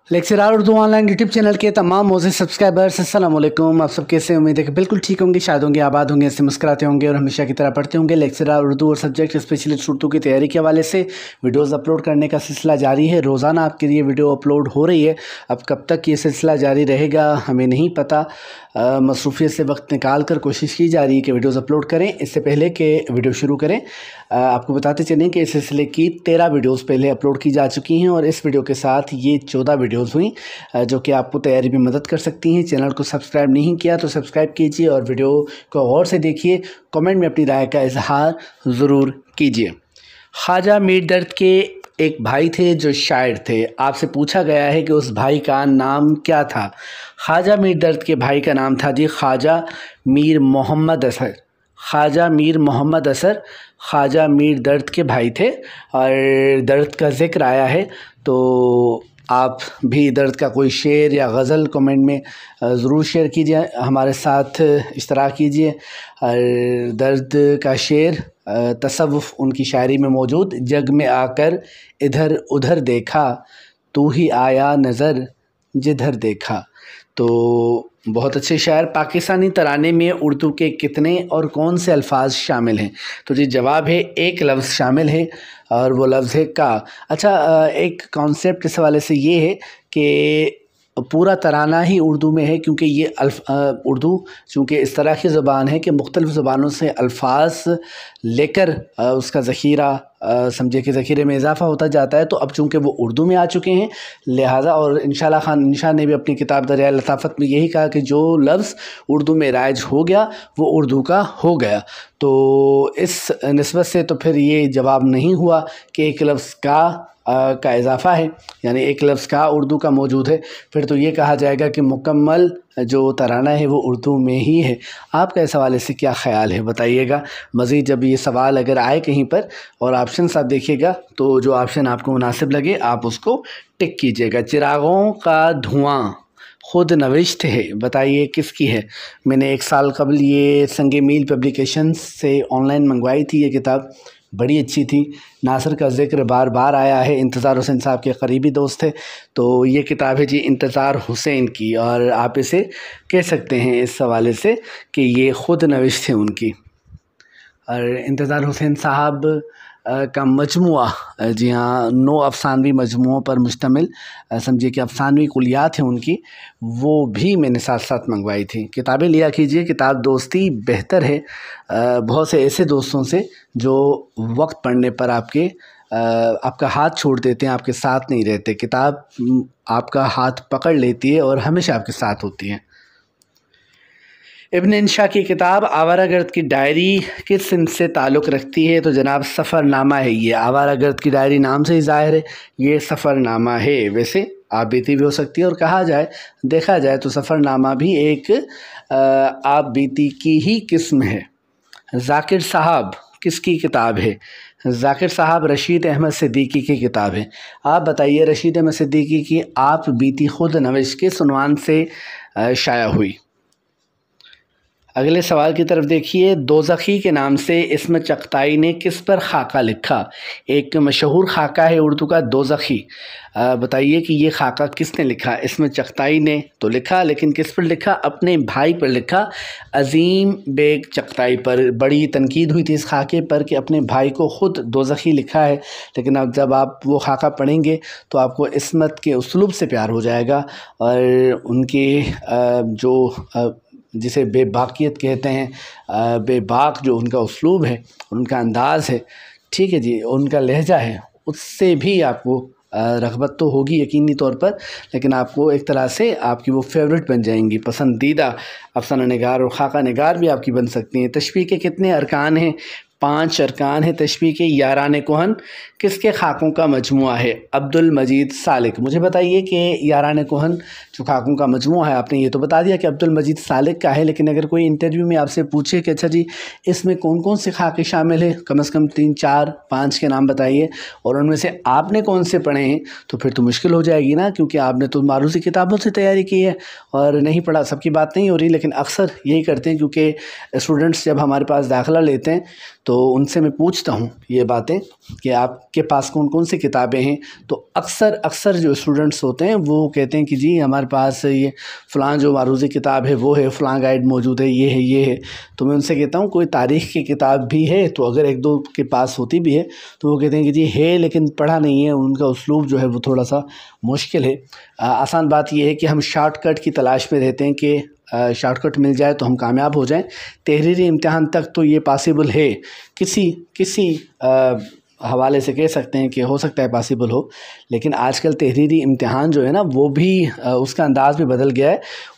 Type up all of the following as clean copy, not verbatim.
Lecturer Urdu online YouTube channel के तमाम मोज़े subscribers अस्सलाम वालेकुम। आप सब कैसे? उम्मीद है कि बिल्कुल ठीक होंगे, शायद होंगे, आबाद होंगे, ऐसे मुस्कुराते होंगे और हमेशा की तरह पढ़ते होंगे। लेक्चरर उर्दू और सब्जेक्ट स्पेशलिस्ट उर्दू की तैयारी के हवाले से वीडियोज़ अपलोड करने का सिलसिला जारी है। रोज़ाना आपके लिए वीडियो अपलोड हो रही है। अब कब तक ये सिलसिला जारी रहेगा हमें नहीं पता। मसरूफ़ियत से वक्त निकाल कर कोशिश की जा रही है कि वीडियोज़ अपलोड करें। इससे पहले कि वीडियो शुरू करें, आपको बताते चलें कि इस सिलसिले की 13 वीडियोज़ पहले अपलोड की जा चुकी हैं और इस वीडियो के साथ ये 14 वीडियोज़ हुई जो कि आपको तैयारी में मदद कर सकती हैं। चैनल को सब्सक्राइब नहीं किया तो सब्सक्राइब कीजिए और वीडियो को गौर से देखिए। कमेंट में अपनी राय का इजहार ज़रूर कीजिए। ख्वाजा मीर दर्द के एक भाई थे जो शायर थे। आपसे पूछा गया है कि उस भाई का नाम क्या था। ख्वाजा मीर दर्द के भाई का नाम था जी ख्वाजा मीर मोहम्मद असर। ख्वाजा मीर मोहम्मद असर ख्वाजा मीर दर्द के भाई थे और दर्द का ज़िक्र आया है तो आप भी दर्द का कोई शेर या गज़ल कमेंट में ज़रूर शेयर कीजिए, हमारे साथ इश्तराक कीजिए। और दर्द का शेर तसव्वुफ़ उनकी शायरी में मौजूद, जग में आकर इधर उधर देखा, तू ही आया नज़र जिधर देखा। तो बहुत अच्छे शायर। पाकिस्तानी तराने में उर्दू के कितने और कौन से अल्फाज शामिल हैं? तो जी जवाब है एक लफ्ज़ शामिल है और वो लफ्ज़ है का। अच्छा, एक कॉन्सेप्ट इस हवाले से ये है कि पूरा तराना ही उर्दू में है क्योंकि ये उर्दू चूँकि इस तरह की ज़बान है कि मुख्तलिफ़ ज़बानों से अल्फाज लेकर उसका ज़ख़ीरा समझे कि ज़ख़ीरे में इजाफ़ा होता जाता है। तो अब चूँकि वो उर्दू में आ चुके हैं लिहाजा, और इंशाअल्लाह खान इंशा ने भी अपनी किताब दरियाए लताफ़त में यही कहा कि जो लफ्ज़ उर्दू में राइज हो गया वो उर्दू का हो गया। तो इस निस्बत से तो फिर ये जवाब नहीं हुआ कि एक लफ्ज़ का इजाफ़ा है, यानी एक लफ्ज़ का उर्दू का मौजूद है। फिर तो ये कहा जाएगा कि मुकम्मल जो तराना है वो उर्दू में ही है। आपका इस हवाले से क्या ख़याल है बताइएगा। मज़ीद जब ये सवाल अगर आए कहीं पर और ऑप्शन आप देखिएगा तो जो ऑप्शन आपको मुनासिब लगे आप उसको टिक कीजिएगा। चिरागों का धुआं खुद नविश्त है, बताइए किसकी है? मैंने एक साल कबल ये संगे मील पब्लिकेशंस से ऑनलाइन मंगवाई थी। ये किताब बड़ी अच्छी थी। नासिर का ज़िक्र बार बार आया है, इंतज़ार हुसैन साहब के करीबी दोस्त थे। तो ये किताब है जी इंतज़ार हुसैन की और आप इसे कह सकते हैं इस हवाले से कि ये ख़ुद नविश्त है उनकी। और इंतज़ार हुसैन साहब का मजमुआ, जी हाँ, 9 अफ़सानवी मजमुओं पर मुश्तमिल समझिए कि अफ़सानवी कुलियात हैं उनकी, वो भी मैंने साथ साथ मंगवाई थी। किताबें लिया कीजिए, किताब दोस्ती बेहतर है बहुत से ऐसे दोस्तों से जो वक्त पड़ने पर आपका हाथ छोड़ देते हैं, आपके साथ नहीं रहते। किताब आपका हाथ पकड़ लेती है और हमेशा आपके साथ होती है। इब्न इंशा की किताब आवारागर्द की डायरी किस सिंध से ताल्लुक़ रखती है? तो जनाब सफ़रनामा है ये। आवारागर्द की डायरी नाम से ही ज़ाहिर है ये सफ़रनामा है। वैसे आप बीती भी हो सकती है और कहा जाए देखा जाए तो सफ़रनामा भी एक आप बीती की ही किस्म है। ज़ाकिर साहब किसकी किताब है? ज़ाकिर साहब रशीद अहमद सिद्दीकी की किताब है। आप बताइए रशीद अहमद सिद्दीकी की आप बीती खुद नविश किस उन्वान से शाया हुई? अगले सवाल की तरफ देखिए। दोज़खी के नाम से इस्म चगताई ने किस पर खाका लिखा? एक मशहूर खाका है उर्दू का दोज़खी। बताइए कि ये खाका किसने लिखा? इस्म चगताई ने तो लिखा, लेकिन किस पर लिखा? अपने भाई पर लिखा, अज़ीम बेग चगताई पर। बड़ी तनकीद हुई थी इस खाके पर कि अपने भाई को ख़ुद दोज़खी लिखा है, लेकिन अब जब आप वो खाका पढ़ेंगे तो आपको इस्मत के उसलूब से प्यार हो जाएगा और उनके जो जिसे बेबाकियत कहते हैं, बेबाक जो उनका उसलूब है, उनका अंदाज़ है, ठीक है जी, उनका लहजा है, उससे भी आपको रग़बत तो होगी यकीनी तौर पर, लेकिन आपको एक तरह से आपकी वो फेवरेट बन जाएंगी, पसंदीदा अफ़साना निगार और खाका निगार भी आपकी बन सकती हैं। तशबीह के कितने अरकान हैं? 5 अरकान है तशबीह के। यारान कोहन किसके खाकों का मजमुआ है? अब्दुल मजीद सालिक। मुझे बताइए कि यारान कोहन जो खाकों का मजमुआ है, आपने ये तो बता दिया कि अब्दुल मजीद सालिक का है, लेकिन अगर कोई इंटरव्यू में आपसे पूछे कि अच्छा जी इसमें कौन कौन से खाके शामिल हैं, कम से कम 3, 4, 5 के नाम बताइए और उनमें से आपने कौन से पढ़े हैं, तो फिर तो मुश्किल हो जाएगी ना, क्योंकि आपने तो मारूसी किताबों से तैयारी की है और नहीं पढ़ा। सबकी बात नहीं हो रही, लेकिन अक्सर यही करते हैं क्योंकि स्टूडेंट्स जब हमारे पास दाखिला लेते हैं تو ان سے میں پوچھتا ہوں یہ باتیں کہ آپ کے پاس کون کون سی کتابیں ہیں، تو اکثر جو اسٹوڈنٹس ہوتے ہیں وہ کہتے ہیں کہ جی ہمارے پاس یہ فلاں جو معروضی کتاب ہے وہ ہے، فلاں گائیڈ موجود ہے، یہ ہے۔ تو میں ان سے کہتا ہوں کوئی تاریخ کی کتاب بھی ہے، تو اگر ایک دو کے پاس ہوتی بھی ہے تو وہ کہتے ہیں کہ جی ہے لیکن پڑھا نہیں ہے، ان کا اسلوب جو ہے وہ تھوڑا سا مشکل ہے۔ آسان بات یہ ہے کہ ہم شارٹ کٹ کی تلاش میں رہتے ہیں کہ شارٹ کٹ مل جائے تو ہم کامیاب ہو جائیں۔ تحریری امتحان تک تو یہ پاسبل ہے، کسی حوالے سے کہہ سکتے ہیں کہ ہو سکتا ہے پاسبل ہو، لیکن آج کل تحریری امتحان جو ہے نا وہ بھی اس کا انداز بھی بدل گیا ہے۔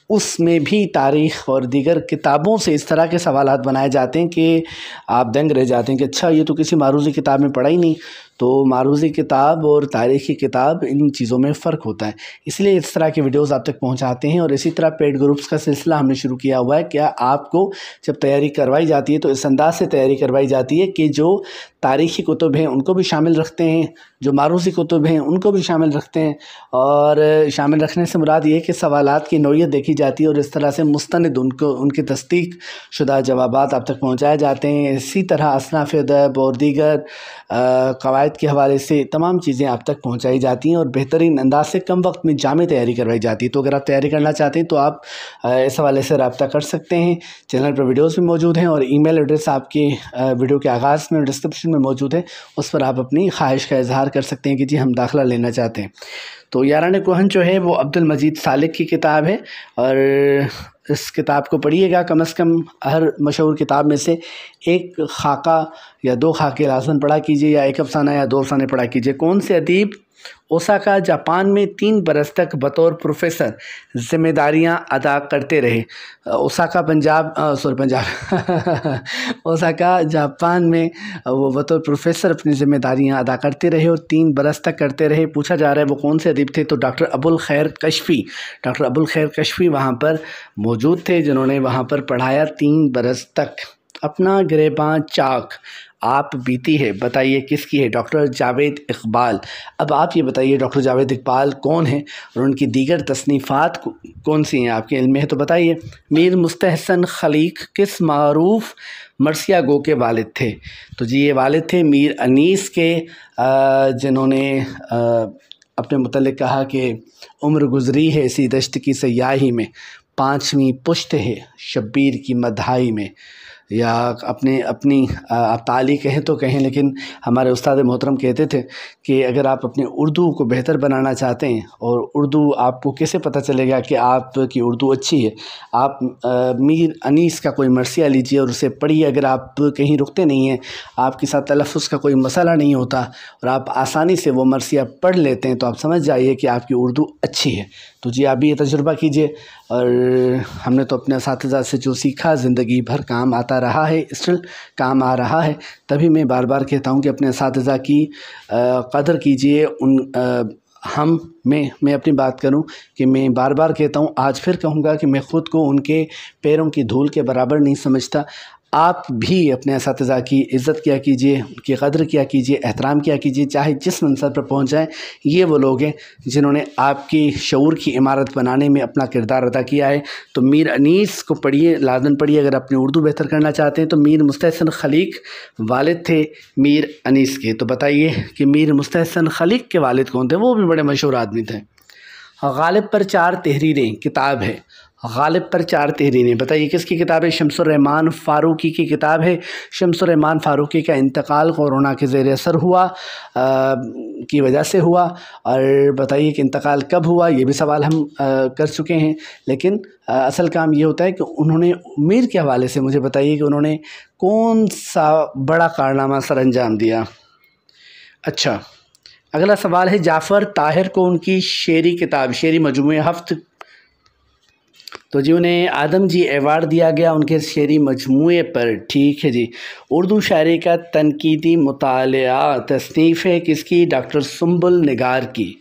اس میں بھی تاریخ اور دیگر کتابوں سے اس طرح کے سوالات بنائے جاتے ہیں کہ آپ دنگ رہ جاتے ہیں کہ اچھا یہ تو کسی معروضی کتاب میں پڑھا ہی نہیں۔ تو معروضی کتاب اور تاریخی کتاب ان چیزوں میں فرق ہوتا ہے، اس لیے اس طرح کے ویڈیوز آپ تک پہنچاتے ہیں۔ اور اسی طرح پیڈ گروپس کا سلسلہ ہم نے شروع کیا ہوا ہے۔ کیا آپ کو جب تیاری کروائی جاتی ہے تو اس انداز سے تیاری کروائی جاتی ہے کہ جو تاریخی کتب ہیں ان کو بھی شامل رکھتے ہیں، جو معروضی کتب ہیں ان کو بھی شامل رکھتے ہیں، اور شامل رکھنے سے مراد یہ ہے کہ سوالات کی نوعیت دیکھی جاتی ہے اور اس طرح سے مستند ان کی تصدیق شدہ جوابات آپ تک پہنچائے جاتے ہیں۔ اسی طرح اصناف ادب اور دیگر قواعد کے حوالے سے تمام چیزیں آپ تک پہنچائی جاتی ہیں اور بہترین انداز سے کم وقت میں جامع تیاری کروائی جاتی ہے۔ تو اگر آپ تیاری کرنا چاہتے ہیں تو آپ اس حوالے سے رابطہ کر سکتے ہیں۔ چینل پر ویڈیوز بھی موجود ہیں اور ای میل ایڈریس آپ کے ویڈیو کے آغاز میں ڈسکرپشن میں موجود ہے، اس پر آپ اپنی خواہش کا اظہار کر سکتے ہیں کہ جی ہم داخلہ لینا چاہتے ہیں۔ تو یاران کہن جو ہے وہ عبد المجید سالک کی کتاب ہے، اور اس کتاب کو پڑھیے گا۔ کم از کم ہر مشہور کتاب میں سے ایک خاکہ یا دو خاکے لازماً پڑھا کیجیے، یا ایک افسانہ یا دو افسانے پڑھا کیجیے۔ کون سے ادیب اوساکا جاپان میں 3 برس تک بطور پروفیسر ذمہ داریاں ادا کرتے رہے؟ اوساکا جاپان میں وہ بطور پروفیسر اپنی ذمہ داریاں ادا کرتے رہے اور 3 برس تک کرتے رہے۔ پوچھا جا رہا ہے وہ کون سے ادیب تھے، تو ڈاکٹر ابوالخیر کشفی وہاں پر موجود تھے، جنہوں نے وہاں پر پڑھایا 3 برس تک۔ اپنا گریباں چاک آپ بیتی ہے، بتائیے کس کی ہے؟ ڈاکٹر جاوید اقبال۔ اب آپ یہ بتائیے ڈاکٹر جاوید اقبال کون ہیں اور ان کی دیگر تصنیفات کون سی ہیں؟ آپ کے علم میں ہے تو بتائیے۔ میر مستحسن خلیق کس معروف مرثیہ گو کے والد تھے؟ تو جی یہ والد تھے میر انیس کے، جنہوں نے اپنے متعلق کہا کہ عمر گزری ہے اسی دشت کی سیاہی میں، 5ویں پشت ہے شبیر کی مدھائی میں، یا اپنی آپ تعالی کہیں تو کہیں، لیکن ہمارے استاد محترم کہتے تھے کہ اگر آپ اپنے اردو کو بہتر بنانا چاہتے ہیں، اور اردو آپ کو کیسے پتہ چلے گا کہ آپ کی اردو اچھی ہے؟ آپ میر انیس کا کوئی مرثیہ لیجیے اور اسے پڑھیے۔ اگر آپ کہیں رکتے نہیں ہیں، آپ کے ساتھ تلفظ کا کوئی مسئلہ نہیں ہوتا اور آپ آسانی سے وہ مرثیہ پڑھ لیتے ہیں، تو آپ سمجھ جائیے کہ آپ کی اردو اچھی ہے۔ تو جی آپ بھی یہ تجربہ کیجیے، اور ہم نے تو اپنے اساتذہ سے جو سیکھا زندگی بھر کام آتا رہا ہے، اسٹل کام آ رہا ہے۔ تبھی میں بار بار کہتا ہوں کہ اپنے اساتذہ کی قدر کیجیے۔ میں اپنی بات کروں کہ میں بار بار کہتا ہوں، آج پھر کہوں گا کہ میں خود کو ان کے پیروں کی دھول کے برابر نہیں سمجھتا۔ آپ بھی اپنے اساتذہ کی عزت کیا کیجیے، ان کی قدر کیا کیجیے، احترام کیا کیجیے، چاہے جس منصب پر پہنچ جائیں۔ یہ وہ لوگ ہیں جنہوں نے آپ کی شعور کی عمارت بنانے میں اپنا کردار ادا کیا ہے۔ تو میر انیس کو پڑھیے، لازم پڑھیے اگر اپنی اردو بہتر کرنا چاہتے ہیں۔ تو میر مستحسن خلیق والد تھے میر انیس کے، تو بتائیے کہ میر مستحسن خلیق کے والد کون تھے؟ وہ بھی بڑے مشہور آدمی تھے۔ غالب پر 4 تحریریں کتاب ہے، غالب پر 4 تحریریں، بتائیے کس کی کتاب ہے؟ شمس الرحمن فاروقی کی کتاب ہے۔ شمس الرحمن فاروقی کا انتقال کورونا کے زیر اثر کی وجہ سے ہوا، اور بتائیے کہ انتقال کب ہوا؟ یہ بھی سوال ہم کر چکے ہیں، لیکن اصل کام یہ ہوتا ہے کہ انہوں نے امیر کے حوالے سے مجھے بتائیے کہ انہوں نے کون سا بڑا کارنامہ سر انجام دیا۔ اچھا، اگلا سوال ہے جعفر طاہر کو ان کی شعری کتاب شعری مجموعہ ہفت، تو جی انہیں آدم جی ایوارڈ دیا گیا ان کے شعری مجموعے پر۔ ٹھیک ہے جی۔ اردو شاعری کا تنقیدی مطالعہ تصنیف ہے کس کی؟ ڈاکٹر سنبل نگار کی۔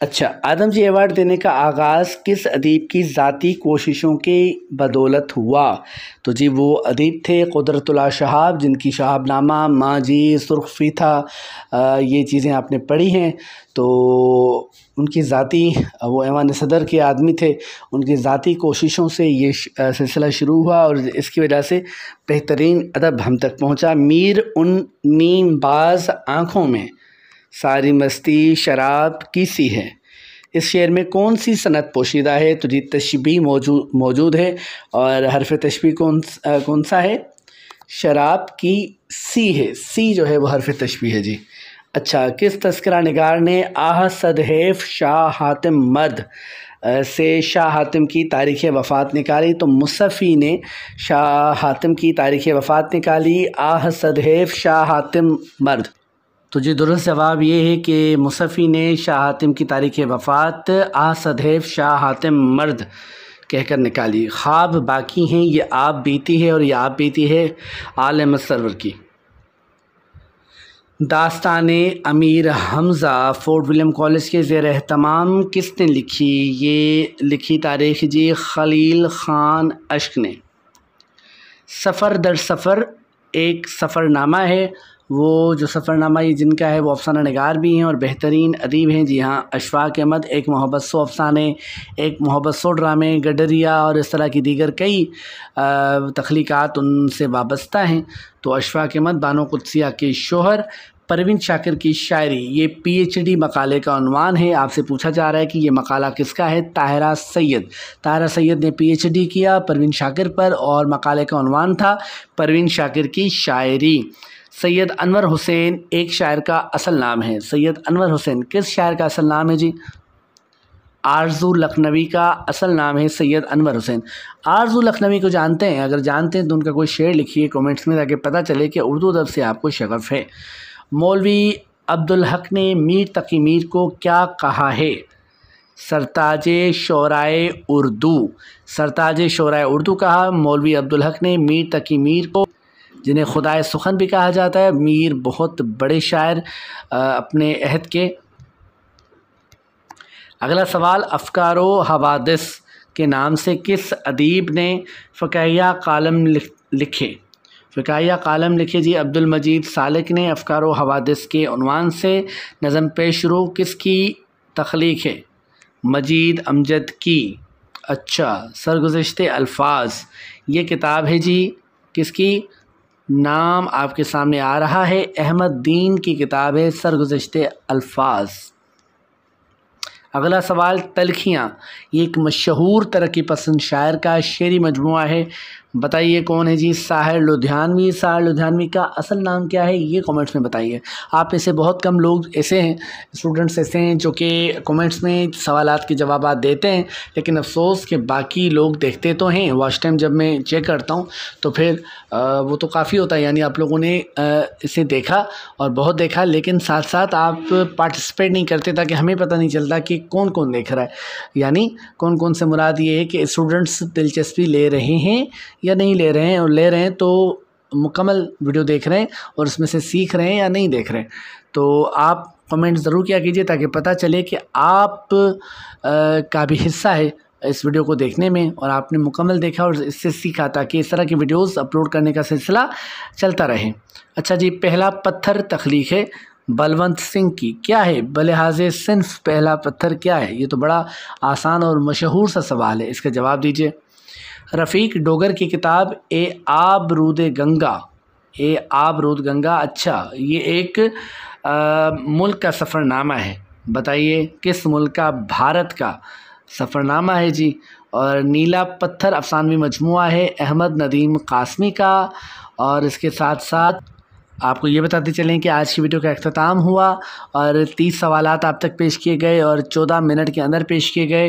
अच्छा, आदम जी अवार्ड देने का आगाज़ किस अदीब की ज़ाती कोशिशों की बदौलत हुआ? तो जी वो अदीब थे कुदरतुल्लाह शहाब, जिनकी शहाबनामा, माँ जी, सुर्ख़ था, ये चीज़ें आपने पढ़ी हैं। तो उनकी ज़ाती, वो ऐवान सदर के आदमी थे, उनकी ज़ाती कोशिशों से ये सिलसिला शुरू हुआ और इसकी वजह से बेहतरीन अदब हम तक पहुँचा। मीर उन नीमबाज़ आँखों में सारी मस्ती शराब की सी है। इस शेर में कौन सी सनत पोशीदा है? तो जी तशबीह मौजूद है और हरफ तशबीह कौन सा है? शराब की सी है, सी जो है वो हरफ तशबीह है जी। अच्छा, किस तज़किरा निगार ने आह सदहैफ शाह हातिम मर्द से शाह हातिम की तारीख़ वफ़ात निकाली? तो मुसफ़ी ने शाह हातिम की तारीख़ वफ़ात निकाली, आह सदहैफ शाह हातिम मर्द। तो जी दुरुस्त जवाब ये है कि मुसफ़ी ने शाह हातिम की तारीख़ वफ़ात आ सदैफ शाह हातिम मर्द कहकर निकाली। ख्वाब बाकी हैं, ये आप बीती है और ये आप बीती है आलम सरवर की। Dastane Amir Hamza fort William college के ज़ेर एहतमाम किसने लिखी? ये लिखी तारीख़ जी खलील ख़ान अश्क ने। सफ़र दर सफ़र एक सफ़रनामा है, वो जो सफ़रनामा ये जिनका है वो अफ़साना निगार भी हैं और बेहतरीन अदीब हैं। जी हाँ, अशफ़ाक़ अहमद, एक मोहब्बत सो अफ़साने, एक मोहब्बत सो ड्रामे, गडरिया और इस तरह की दीगर कई तख्लीक़ात उनसे वाबस्ता हैं। तो अशफ़ाक़ अहमद बानो कुद्सिया के शोहर, परवीन शाकिर की शायरी, ये PhD मकाले का उन्वान है। आपसे पूछा जा रहा है कि ये मकाला किसका है? ताहिरा सैयद ने PhD किया परवीन शाकिर पर और मकाले का उन्वान था परवीन शाकिर की शायरी। सैयद अनवर हुसैन एक शायर का असल नाम है। सैयद अनवर हुसैन किस शायर का असल नाम है जी? आरज़ू लखनवी का असल नाम है सैयद अनवर हुसैन। आरज़ू लखनवी को जानते हैं? अगर जानते हैं तो उनका कोई शेर लिखिए कमेंट्स में, ताकि पता चले कि उर्दू अदब से आपको शगफ़ है। मौलवी अब्दुल हक ने मीर तकी मीर को क्या कहा है? सरताजे शोराए उर्दू। सरताजे शोराए उर्दू कहा मौलवी अब्दुल हक ने मीर तकी मीर को, जिन्हें खुदाए सुखन भी कहा जाता है। मीर बहुत बड़े शायर अपने अहद के। अगला सवाल, अफ़कारो हवादिस के नाम से किस अदीब ने फ़काहिया कालम लिखे? फ़काहिया कालम लिखे जी अब्दुल मजीद सालिक ने। अफ़कारो हवादिस के उन्वान से नज़म पेशरो किसकी तख्लीक़ है? मजीद अमजद की। अच्छा, सरगुज़श्ते अल्फाज ये किताब है जी किसकी? नाम आपके सामने आ रहा है, अहमद दीन की किताब है सरगुज़श्ते अल्फाज। अगला सवाल, तलखियाँ ये एक मशहूर तरक्की पसंद शायर का शेरी मजमुआ है, बताइए कौन है जी? साहिर लुधियानवी। साहिर लुधियानवी का असल नाम क्या है ये कमेंट्स में बताइए। आप में से बहुत कम लोग ऐसे हैं, स्टूडेंट्स ऐसे हैं जो कि कमेंट्स में सवालात के जवाब देते हैं, लेकिन अफसोस कि बाकी लोग देखते तो हैं। वॉच टाइम जब मैं चेक करता हूँ तो फिर वो तो काफ़ी होता है, यानी आप लोगों ने इसे देखा और बहुत देखा, लेकिन साथ साथ आप पार्टिसिपेट नहीं करते, ताकि हमें पता नहीं चलता कि कौन कौन देख रहा है, यानी कौन कौन से मुराद ये है कि स्टूडेंट्स दिलचस्पी ले रहे हैं या नहीं ले रहे हैं, और ले रहे हैं तो मुकम्मल वीडियो देख रहे हैं और उसमें से सीख रहे हैं या नहीं देख रहे हैं। तो आप कमेंट ज़रूर किया कीजिए ताकि पता चले कि आप का भी हिस्सा है इस वीडियो को देखने में और आपने मुकम्मल देखा और इससे सीखा, ताकि इस तरह की वीडियोस अपलोड करने का सिलसिला चलता रहे। अच्छा जी, पहला पत्थर तख्लीक़ है बलवंत सिंह की, क्या है बलिहाज़े सिन्फ पहला पत्थर क्या है? ये तो बड़ा आसान और मशहूर सा सवाल है, इसका जवाब दीजिए। रफ़ीक डोगर की किताब ए आब रूद गंगा, ए आब रूद गंगा, अच्छा ये एक मुल्क का सफ़रनामा है, बताइए किस मुल्क का? भारत का सफ़रनामा है जी। और नीला पत्थर अफ़सानवी मजमुआ है अहमद नदीम कासमी का। और इसके साथ साथ आपको ये बताते चलें कि आज की वीडियो का अख्ताम हुआ और 30 सवालात आप तक पेश किए गए और 14 मिनट के अंदर पेश किए गए।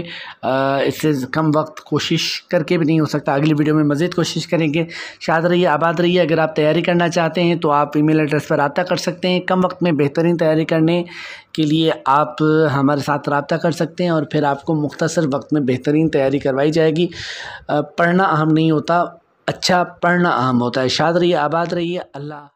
इससे कम वक्त कोशिश करके भी नहीं हो सकता, अगली वीडियो में मज़ीद कोशिश करेंगे। शाद रहिए, आबाद रहिए। अगर आप तैयारी करना चाहते हैं तो आप ईमेल एड्रेस पर रब्ता कर सकते हैं। कम वक्त में बेहतरीन तैयारी करने के लिए आप हमारे साथ रब्ता कर सकते हैं और फिर आपको मुख्तसर वक्त में बेहतरीन तैयारी करवाई जाएगी। पढ़ना अहम नहीं होता, अच्छा पढ़ना अहम होता है। शाद रहिए, आबाद रहिए। अल्लाह।